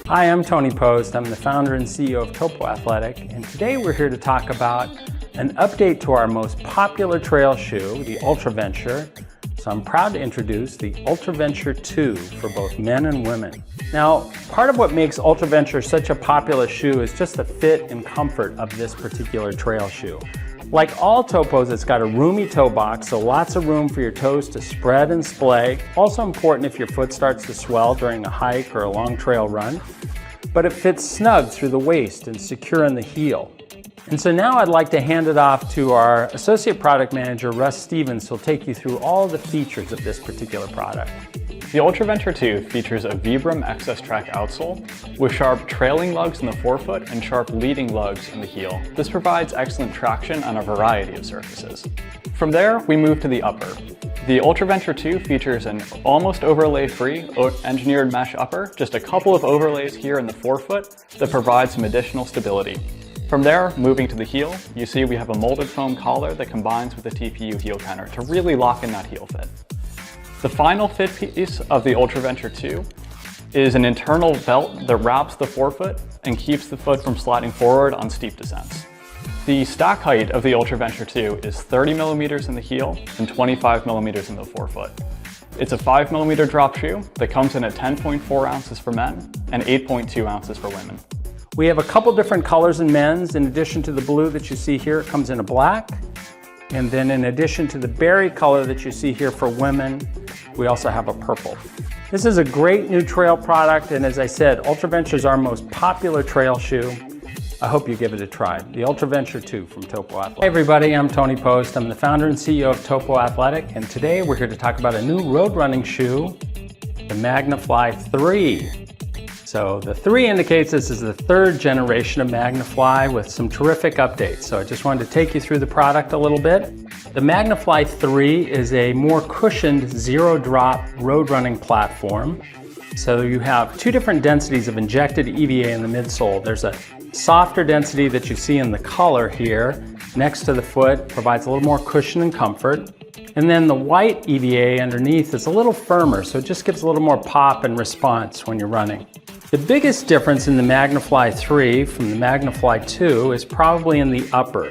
Hi, I'm Tony Post. I'm the founder and CEO of Topo Athletic, and today we're here to talk about an update to our most popular trail shoe, the Ultraventure. So I'm proud to introduce the Ultraventure 2 for both men and women. Now, part of what makes Ultraventure such a popular shoe is just the fit and comfort of this particular trail shoe. Like all Topos, it's got a roomy toe box, so lots of room for your toes to spread and splay. Also important if your foot starts to swell during a hike or a long trail run. But it fits snug through the waist and secure in the heel. And so now I'd like to hand it off to our Associate Product Manager, Russ Stevens, who'll take you through all the features of this particular product. The Ultraventure 2 features a Vibram Excess Track outsole with sharp trailing lugs in the forefoot and sharp leading lugs in the heel. This provides excellent traction on a variety of surfaces. From there, we move to the upper. The Ultraventure 2 features an almost overlay-free engineered mesh upper, just a couple of overlays here in the forefoot that provide some additional stability. From there, moving to the heel, you see we have a molded foam collar that combines with the TPU heel tenor to really lock in that heel fit. The final fit piece of the Ultraventure 2 is an internal belt that wraps the forefoot and keeps the foot from sliding forward on steep descents. The stack height of the Ultraventure 2 is 30 millimeters in the heel and 25 millimeters in the forefoot. It's a 5 millimeter drop shoe that comes in at 10.4 ounces for men and 8.2 ounces for women. We have a couple different colors in men's. In addition to the blue that you see here, it comes in a black. And then in addition to the berry color that you see here for women, we also have a purple. This is a great new trail product, and as I said, Ultraventure is our most popular trail shoe. I hope you give it a try. The Ultraventure 2 from Topo Athletic. Hey everybody, I'm Tony Post. I'm the founder and CEO of Topo Athletic, and today we're here to talk about a new road running shoe, the Magnifly 3. So the 3 indicates this is the third generation of Magnifly with some terrific updates. So I just wanted to take you through the product a little bit. The Magnifly 3 is a more cushioned zero-drop road running platform. So you have two different densities of injected EVA in the midsole. There's a softer density that you see in the color here next to the foot, provides a little more cushion and comfort. And then the white EVA underneath is a little firmer, so it just gives a little more pop and response when you're running. The biggest difference in the Magnifly 3 from the Magnifly 2 is probably in the upper.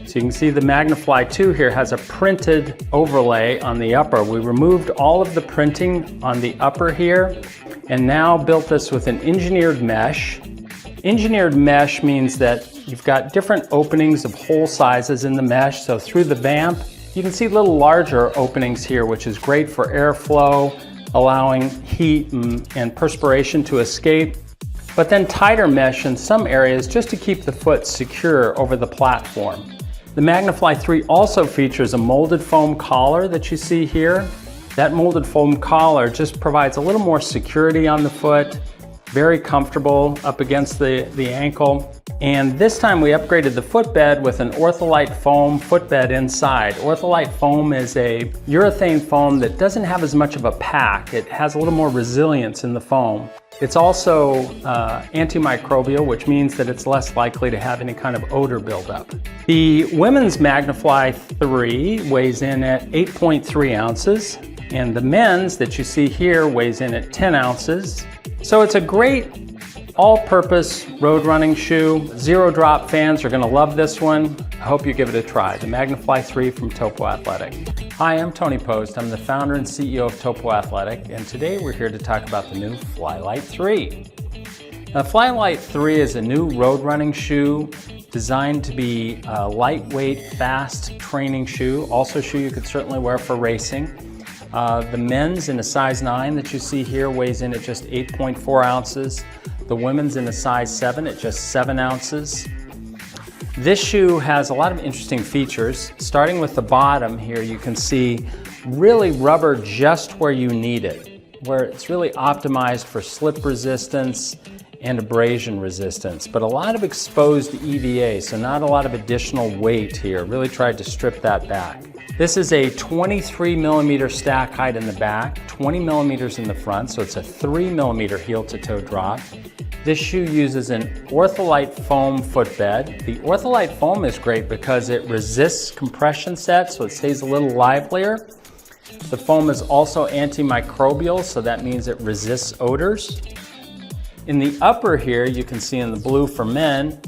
So you can see the Magnifly 2 here has a printed overlay on the upper. We removed all of the printing on the upper here and now built this with an engineered mesh. Engineered mesh means that you've got different openings of hole sizes in the mesh. So through the vamp, you can see little larger openings here, which is great for airflow, allowing heat and perspiration to escape, but then tighter mesh in some areas just to keep the foot secure over the platform. The Magnifly 3 also features a molded foam collar that you see here. That molded foam collar just provides a little more security on the foot, very comfortable up against the ankle. And this time we upgraded the footbed with an FLI-Lyte foam footbed inside. FLI-Lyte foam is a urethane foam that doesn't have as much of a pack. It has a little more resilience in the foam. It's also antimicrobial, which means that it's less likely to have any kind of odor buildup. The women's Magnifly 3 weighs in at 8.3 ounces, and the men's that you see here weighs in at 10 ounces. So it's a great all-purpose road running shoe. Zero drop fans are gonna love this one. I hope you give it a try. The Magnifly 3 from Topo Athletic. Hi, I'm Tony Post. I'm the founder and CEO of Topo Athletic, and today we're here to talk about the new FLI-Lyte 3. Now, FLI-Lyte 3 is a new road running shoe designed to be a lightweight, fast training shoe. Also a shoe you could certainly wear for racing. The men's in a size 9 that you see here weighs in at just 8.4 ounces. The women's in a size 7 at just 7 ounces. This shoe has a lot of interesting features. Starting with the bottom here, you can see really rubber just where you need it, where it's really optimized for slip resistance and abrasion resistance, but a lot of exposed EVA, so not a lot of additional weight here. Really tried to strip that back. This is a 23 millimeter stack height in the back, 20 millimeters in the front, so it's a 3 millimeter heel to toe drop. This shoe uses an FLI-Lyte foam footbed. The FLI-Lyte foam is great because it resists compression sets, so it stays a little livelier. The foam is also antimicrobial, so that means it resists odors. In the upper here, you can see in the blue for men,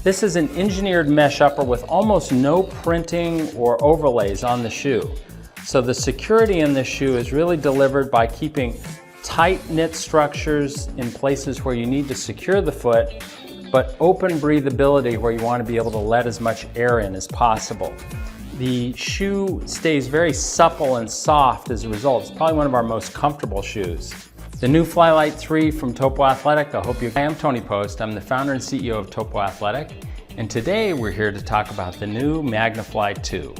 this is an engineered mesh upper with almost no printing or overlays on the shoe. So the security in this shoe is really delivered by keeping tight knit structures in places where you need to secure the foot, but open breathability where you want to be able to let as much air in as possible. The shoe stays very supple and soft as a result. It's probably one of our most comfortable shoes. The new FLI-Lyte 3 from Topo Athletic. I am Tony Post. I'm the founder and CEO of Topo Athletic, and today we're here to talk about the new Magnifly 2.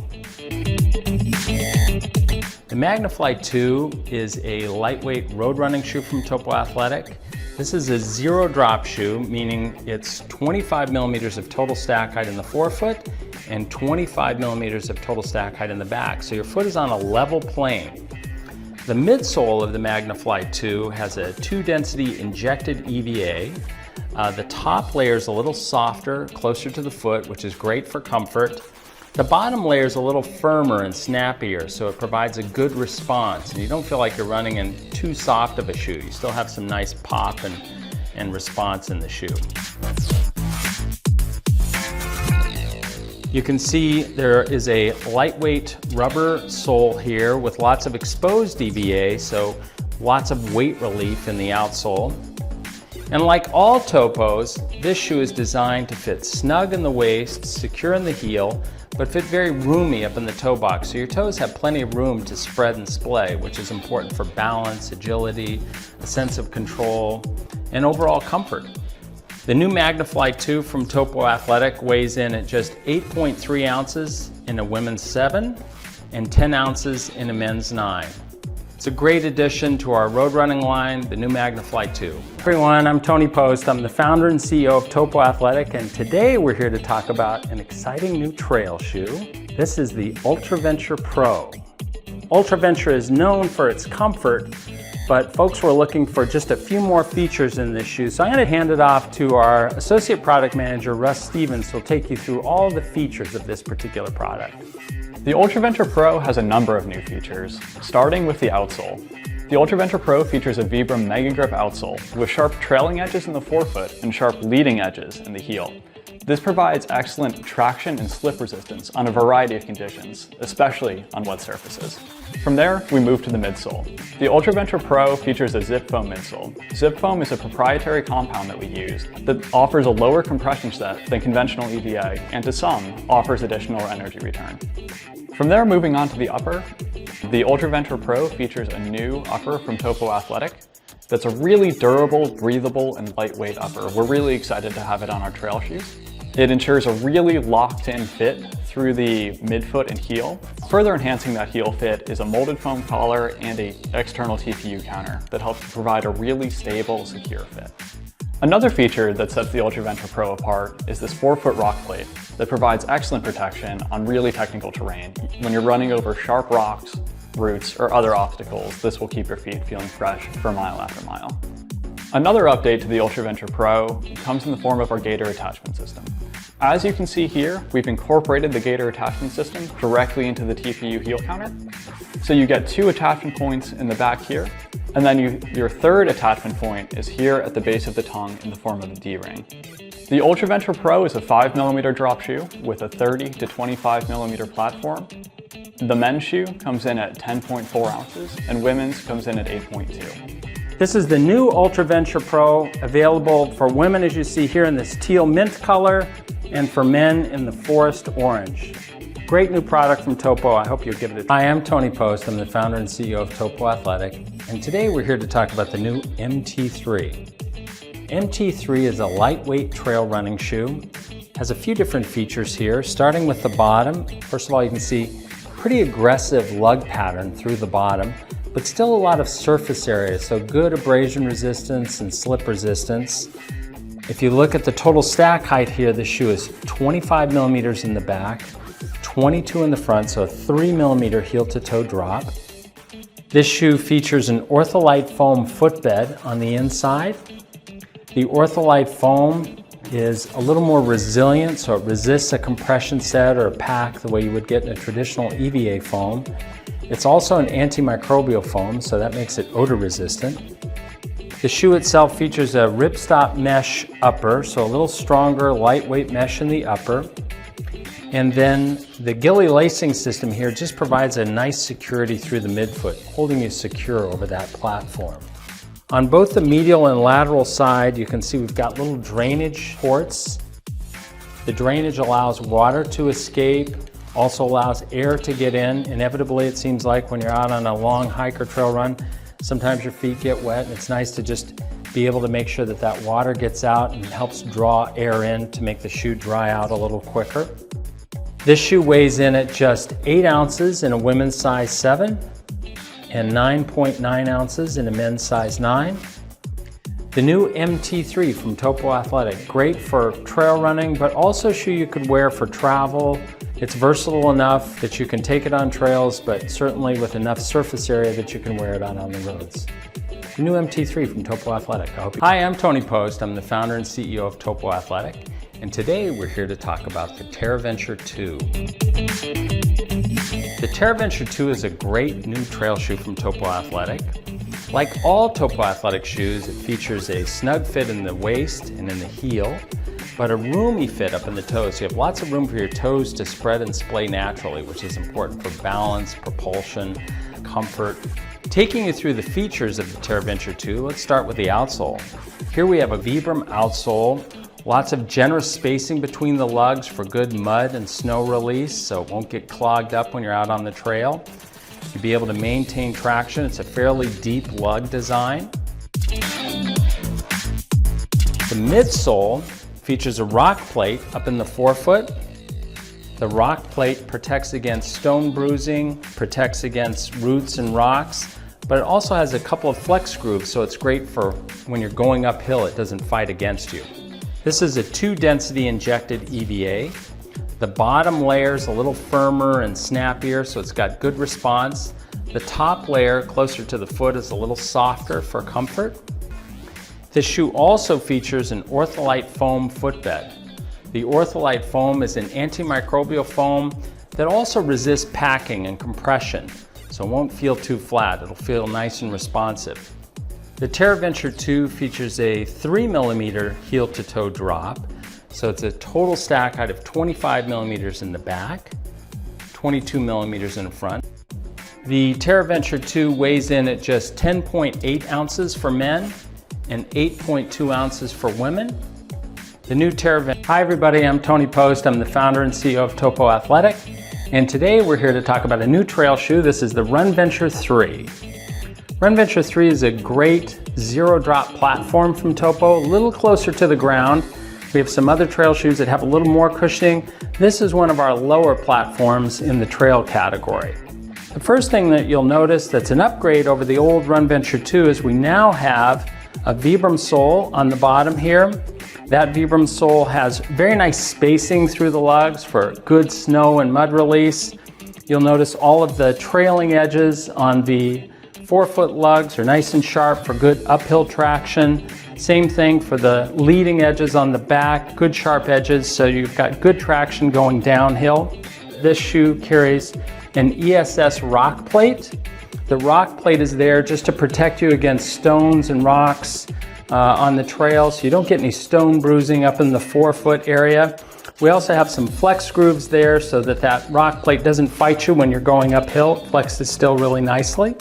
The Magnifly 2 is a lightweight road running shoe from Topo Athletic. This is a zero drop shoe, meaning it's 25 millimeters of total stack height in the forefoot and 25 millimeters of total stack height in the back. So your foot is on a level plane. The midsole of the Magnifly 2 has a 2-density injected EVA. The top layer is a little softer, closer to the foot, which is great for comfort. The bottom layer is a little firmer and snappier, so it provides a good response. And you don't feel like you're running in too soft of a shoe. You still have some nice pop and response in the shoe. You can see there is a lightweight rubber sole here with lots of exposed EVA, so lots of weight relief in the outsole. And like all Topos, this shoe is designed to fit snug in the waist, secure in the heel, but fit very roomy up in the toe box, so your toes have plenty of room to spread and splay, which is important for balance, agility, a sense of control, and overall comfort. The new Magnifly 2 from Topo Athletic weighs in at just 8.3 ounces in a women's 7 and 10 ounces in a men's 9. It's a great addition to our road running line, the new Magnifly 2. Everyone, I'm Tony Post. I'm the founder and CEO of Topo Athletic, and today we're here to talk about an exciting new trail shoe. This is the Ultraventure Pro. Ultraventure is known for its comfort, but folks were looking for just a few more features in this shoe. So I'm going to hand it off to our Associate Product Manager, Russ Stevens, who will take you through all the features of this particular product. The Ultraventure Pro has a number of new features, starting with the outsole. The Ultraventure Pro features a Vibram Mega Grip outsole with sharp trailing edges in the forefoot and sharp leading edges in the heel. This provides excellent traction and slip resistance on a variety of conditions, especially on wet surfaces. From there, we move to the midsole. The Ultraventure Pro features a zip foam midsole. Zip foam is a proprietary compound that we use that offers a lower compression set than conventional EVA, and to some, offers additional energy return. From there, moving on to the upper, the Ultraventure Pro features a new upper from Topo Athletic that's a really durable, breathable, and lightweight upper. We're really excited to have it on our trail shoes. It ensures a really locked-in fit through the midfoot and heel. Further enhancing that heel fit is a molded foam collar and an external TPU counter that helps to provide a really stable, secure fit. Another feature that sets the Ultraventure Pro apart is this forefoot rock plate that provides excellent protection on really technical terrain. When you're running over sharp rocks, roots, or other obstacles, this will keep your feet feeling fresh for mile after mile. Another update to the Ultraventure Pro comes in the form of our Gator attachment system. As you can see here, we've incorporated the Gator attachment system directly into the TPU heel counter. So you get 2 attachment points in the back here, and then your third attachment point is here at the base of the tongue in the form of a D-ring. The Ultraventure Pro is a 5mm drop shoe with a 30 to 25mm platform. The men's shoe comes in at 10.4 ounces, and women's comes in at 8.2. This is the new Ultraventure Pro, available for women, as you see here, in this teal mint color, and for men in the forest orange. Great new product from Topo. I hope you'll give it a try. Hi, I'm Tony Post. I'm the founder and CEO of Topo Athletic, and today we're here to talk about the new MT3. MT3 is a lightweight trail running shoe. Has a few different features here, starting with the bottom. First of all, you can see pretty aggressive lug pattern through the bottom, but still a lot of surface area, so good abrasion resistance and slip resistance. If you look at the total stack height here, the shoe is 25 millimeters in the back, 22 in the front, so a 3mm heel to toe drop. This shoe features an Ortholite foam footbed on the inside. The Ortholite foam is a little more resilient, so it resists a compression set or a pack the way you would get in a traditional EVA foam. It's also an antimicrobial foam, so that makes it odor resistant. The shoe itself features a ripstop mesh upper, so a little stronger, lightweight mesh in the upper. And then the ghillie lacing system here just provides a nice security through the midfoot, holding you secure over that platform. On both the medial and lateral side, you can see we've got little drainage ports. The drainage allows water to escape, also allows air to get in. Inevitably, it seems like when you're out on a long hike or trail run, sometimes your feet get wet, and it's nice to just be able to make sure that that water gets out and helps draw air in to make the shoe dry out a little quicker. This shoe weighs in at just 8 ounces in a women's size 7 and 9.9 ounces in a men's size 9. The new MT3 from Topo Athletic, great for trail running, but also a shoe you could wear for travel. It's versatile enough that you can take it on trails, but certainly with enough surface area that you can wear it on the roads. The new MT3 from Topo Athletic. Hi, I'm Tony Post. I'm the founder and CEO of Topo Athletic, and today we're here to talk about the Terraventure 2. The Terraventure 2 is a great new trail shoe from Topo Athletic. Like all Topo Athletic shoes, it features a snug fit in the waist and in the heel, but a roomy fit up in the toes. So you have lots of room for your toes to spread and splay naturally, which is important for balance, propulsion, comfort. Taking you through the features of the Terraventure 2, let's start with the outsole. Here we have a Vibram outsole, lots of generous spacing between the lugs for good mud and snow release, so it won't get clogged up when you're out on the trail. You'll be able to maintain traction. It's a fairly deep lug design. The midsole features a rock plate up in the forefoot. The rock plate protects against stone bruising, protects against roots and rocks, but it also has a couple of flex grooves, so it's great for when you're going uphill, it doesn't fight against you. This is a 2-density injected EVA. The bottom layer is a little firmer and snappier, so it's got good response. The top layer, closer to the foot, is a little softer for comfort. This shoe also features an Ultraventure foam footbed. The Ultraventure foam is an antimicrobial foam that also resists packing and compression, so it won't feel too flat. It'll feel nice and responsive. The Terraventure 2 features a 3mm heel-to-toe drop, so it's a total stack height of 25 millimeters in the back, 22 millimeters in the front. The Terraventure 2 weighs in at just 10.8 ounces for men and 8.2 ounces for women. The new Terraventure. Hi everybody, I'm Tony Post. I'm the founder and CEO of Topo Athletic, and today we're here to talk about a new trail shoe. This is the Runventure 3. Runventure 3 is a great zero-drop platform from Topo, a little closer to the ground. We have some other trail shoes that have a little more cushioning. This is one of our lower platforms in the trail category. The first thing that you'll notice that's an upgrade over the old Runventure 2 is we now have a Vibram sole on the bottom here. That Vibram sole has very nice spacing through the lugs for good snow and mud release. You'll notice all of the trailing edges on the forefoot lugs are nice and sharp for good uphill traction. Same thing for the leading edges on the back, good sharp edges, so you've got good traction going downhill. This shoe carries an ESS rock plate. The rock plate is there just to protect you against stones and rocks on the trail, so you don't get any stone bruising up in the forefoot area. We also have some flex grooves there so that that rock plate doesn't fight you when you're going uphill. It flexes still really nicely.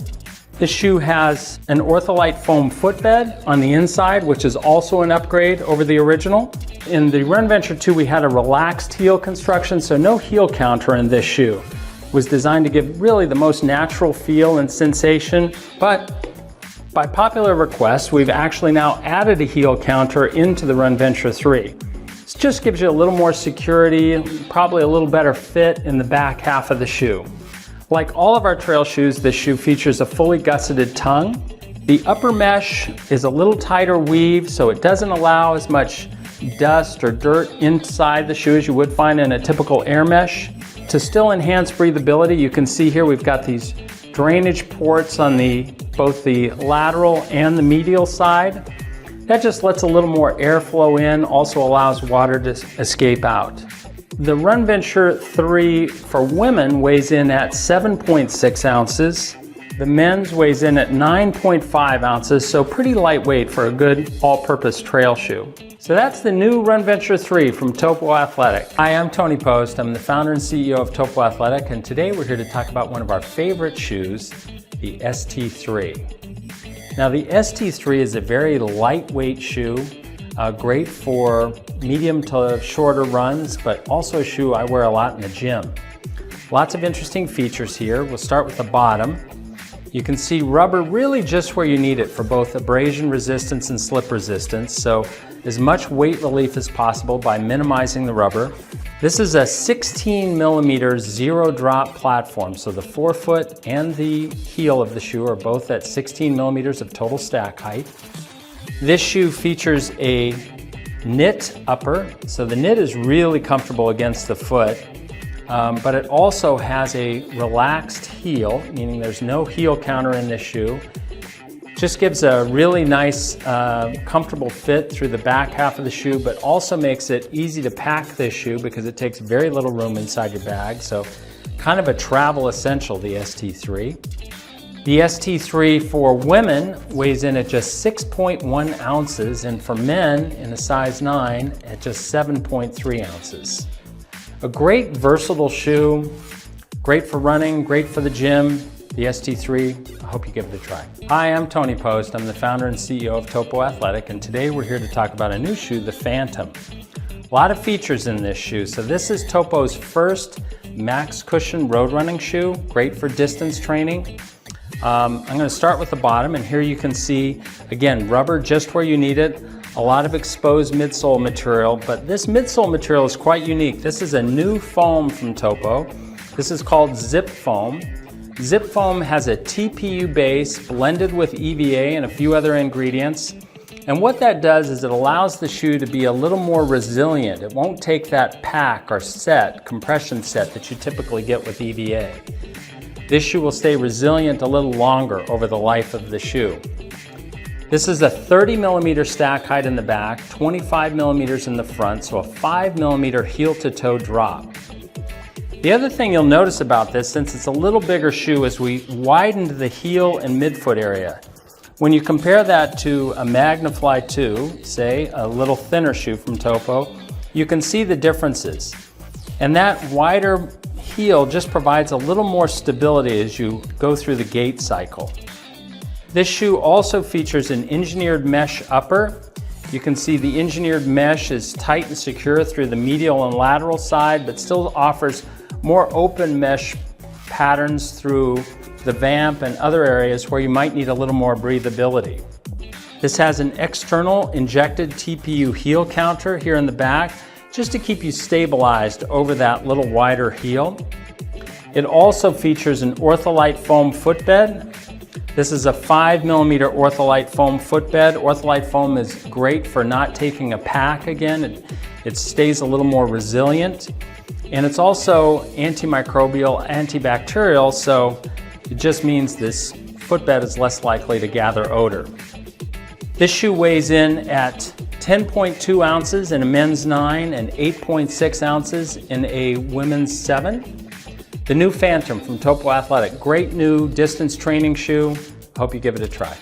This shoe has an Ultraventure foam footbed on the inside, which is also an upgrade over the original. In the Runventure 2, we had a relaxed heel construction, so no heel counter in this shoe. It was designed to give really the most natural feel and sensation, but by popular request, we've actually now added a heel counter into the Runventure 3. This just gives you a little more security, probably a little better fit in the back half of the shoe. Like all of our trail shoes, this shoe features a fully gusseted tongue. The upper mesh is a little tighter weave, so it doesn't allow as much dust or dirt inside the shoe as you would find in a typical air mesh. To still enhance breathability, you can see here we've got these drainage ports on both the lateral and the medial side. That just lets a little more airflow in, also allows water to escape out. The Runventure 3 for women weighs in at 7.6 ounces The men's weighs in at 9.5 ounces, so pretty lightweight for a good all-purpose trail shoe. So that's the new Runventure 3 from Topo Athletic. Hi, I'm Tony Post. I'm the founder and CEO of Topo Athletic, and today we're here to talk about one of our favorite shoes, the ST3. Now the ST3 is a very lightweight shoe, great for medium to shorter runs, but also a shoe I wear a lot in the gym. Lots of interesting features here. We'll start with the bottom. You can see rubber really just where you need it for both abrasion resistance and slip resistance, so as much weight relief as possible by minimizing the rubber. This is a 16 millimeter zero drop platform, so the forefoot and the heel of the shoe are both at 16 millimeters of total stack height. This shoe features a knit upper, so the knit is really comfortable against the foot. But it also has a relaxed heel, meaning there's no heel counter in this shoe. Just gives a really nice, comfortable fit through the back half of the shoe, but also makes it easy to pack this shoe because it takes very little room inside your bag. So kind of a travel essential, the ST3. The ST3 for women weighs in at just 6.1 ounces, and for men in a size 9 at just 7.3 ounces. A great versatile shoe, great for running, great for the gym, the ST3. I hope you give it a try. Hi, I'm Tony Post. I'm the founder and CEO of Topo Athletic, and today we're here to talk about a new shoe, the Phantom. A lot of features in this shoe. So this is Topo's first max cushion road running shoe, great for distance training. I'm going to start with the bottom, and here you can see, again, rubber just where you need it. A lot of exposed midsole material, but this midsole material is quite unique. This is a new foam from Topo. This is called Zip Foam. Zip Foam has a TPU base blended with EVA and a few other ingredients. And what that does is it allows the shoe to be a little more resilient. It won't take that pack or set, compression set that you typically get with EVA. This shoe will stay resilient a little longer over the life of the shoe. This is a 30 millimeter stack height in the back, 25 millimeters in the front, so a 5 millimeter heel to toe drop. The other thing you'll notice about this, since it's a little bigger shoe, is we widened the heel and midfoot area. When you compare that to a Magnifly 2, say a little thinner shoe from Topo, you can see the differences. And that wider heel just provides a little more stability as you go through the gait cycle. This shoe also features an engineered mesh upper. You can see the engineered mesh is tight and secure through the medial and lateral side, but still offers more open mesh patterns through the vamp and other areas where you might need a little more breathability. This has an external injected TPU heel counter here in the back, just to keep you stabilized over that little wider heel. It also features an Ultraventure foam footbed. This is a 5 millimeter Ultraventure foam footbed. Ultraventure foam is great for not taking a pack again. It stays a little more resilient. And it's also antimicrobial, antibacterial, so it just means this footbed is less likely to gather odor. This shoe weighs in at 10.2 ounces in a men's 9 and 8.6 ounces in a women's 7. The new Phantom from Topo Athletic, great new distance training shoe. Hope you give it a try.